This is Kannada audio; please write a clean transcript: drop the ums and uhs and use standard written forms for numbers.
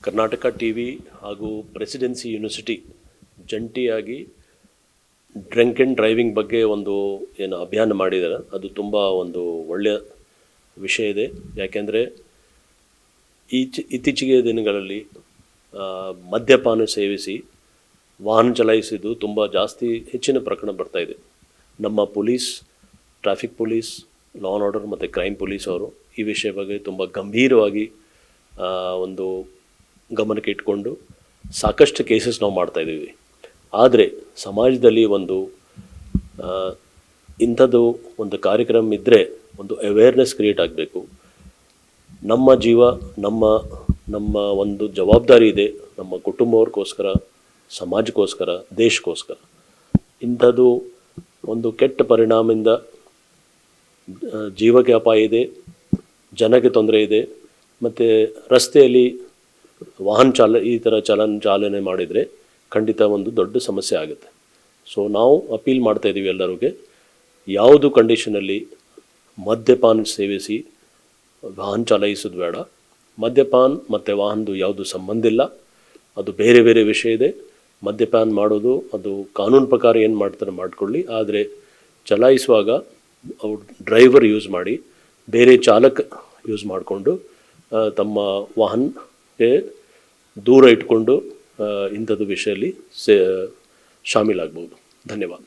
ಕರ್ನಾಟಕ ಟಿವಿ ಹಾಗೂ ಪ್ರೆಸಿಡೆನ್ಸಿ ಯೂನಿವರ್ಸಿಟಿ ಜಂಟಿಯಾಗಿ ಡ್ರಂಕ್ ಆ್ಯಂಡ್ ಡ್ರೈವಿಂಗ್ ಬಗ್ಗೆ ಒಂದು ಏನು ಅಭಿಯಾನ ಮಾಡಿದ್ದಾರೆ, ಅದು ತುಂಬ ಒಂದು ಒಳ್ಳೆಯ ವಿಷಯ ಇದೆ. ಯಾಕೆಂದರೆ ಇತ್ತೀಚೆಗೆ ದಿನಗಳಲ್ಲಿ ಮದ್ಯಪಾನ ಸೇವಿಸಿ ವಾಹನ ಚಲಾಯಿಸಿದ್ದು ತುಂಬ ಜಾಸ್ತಿ ಹೆಚ್ಚಿನ ಪ್ರಕರಣ ಬರ್ತಾಯಿದೆ. ನಮ್ಮ police, traffic police, law and order ಮತ್ತು ಕ್ರೈಮ್ ಪೊಲೀಸ್ ಅವರು ಈ ವಿಷಯ ಬಗ್ಗೆ ತುಂಬ ಗಂಭೀರವಾಗಿ ಒಂದು ಗಮನಕ್ಕೆ ಇಟ್ಕೊಂಡು ಸಾಕಷ್ಟು ಕೇಸಸ್ ನಾವು ಮಾಡ್ತಾಯಿದ್ದೀವಿ. ಆದರೆ ಸಮಾಜದಲ್ಲಿ ಒಂದು ಇಂಥದ್ದು ಒಂದು ಕಾರ್ಯಕ್ರಮ ಇದ್ದರೆ ಒಂದು ಅವೇರ್ನೆಸ್ ಕ್ರಿಯೇಟ್ ಆಗಬೇಕು. ನಮ್ಮ ಜೀವ ನಮ್ಮ ಒಂದು ಜವಾಬ್ದಾರಿ ಇದೆ, ನಮ್ಮ ಕುಟುಂಬವ್ರಿಗೋಸ್ಕರ, ಸಮಾಜಕ್ಕೋಸ್ಕರ, ದೇಶಕ್ಕೋಸ್ಕರ. ಇಂಥದ್ದು ಒಂದು ಕೆಟ್ಟ ಪರಿಣಾಮದಿಂದ ಜೀವಕ್ಕೆ ಅಪಾಯ ಇದೆ, ಜನಕ್ಕೆ ತೊಂದರೆ ಇದೆ. ಮತ್ತು ರಸ್ತೆಯಲ್ಲಿ ಈ ಥರ ಚಾಲನೆ ಮಾಡಿದರೆ ಖಂಡಿತ ಒಂದು ದೊಡ್ಡ ಸಮಸ್ಯೆ ಆಗುತ್ತೆ. ಸೊ ನಾವು ಅಪೀಲ್ ಮಾಡ್ತಾಯಿದ್ದೀವಿ ಎಲ್ಲರಿಗೆ, ಯಾವುದು ಕಂಡೀಷನಲ್ಲಿ ಮದ್ಯಪಾನ ಸೇವಿಸಿ ವಾಹನ ಚಲಾಯಿಸೋದು ಬೇಡ. ಮದ್ಯಪಾನ ಮತ್ತು ವಾಹನದ್ದು ಯಾವುದು ಸಂಬಂಧ ಇಲ್ಲ, ಅದು ಬೇರೆ ಬೇರೆ ವಿಷಯ ಇದೆ. ಮದ್ಯಪಾನ ಮಾಡೋದು ಅದು ಕಾನೂನು ಪ್ರಕಾರ ಏನು ಮಾಡ್ತಾರೆ ಮಾಡಿಕೊಳ್ಳಿ, ಆದರೆ ಚಲಾಯಿಸುವಾಗ ಅವ್ರು ಡ್ರೈವರ್ ಯೂಸ್ ಮಾಡಿ, ಬೇರೆ ಚಾಲಕ ಯೂಸ್ ಮಾಡಿಕೊಂಡು ತಮ್ಮ ವಾಹನಕ್ಕೆ ದೂರ ಇಟ್ಕೊಂಡು ಇಂಥದ್ದು ವಿಷಯದಲ್ಲಿ ಶಾಮೀಲಾಗ್ಬೋದು. ಧನ್ಯವಾದ.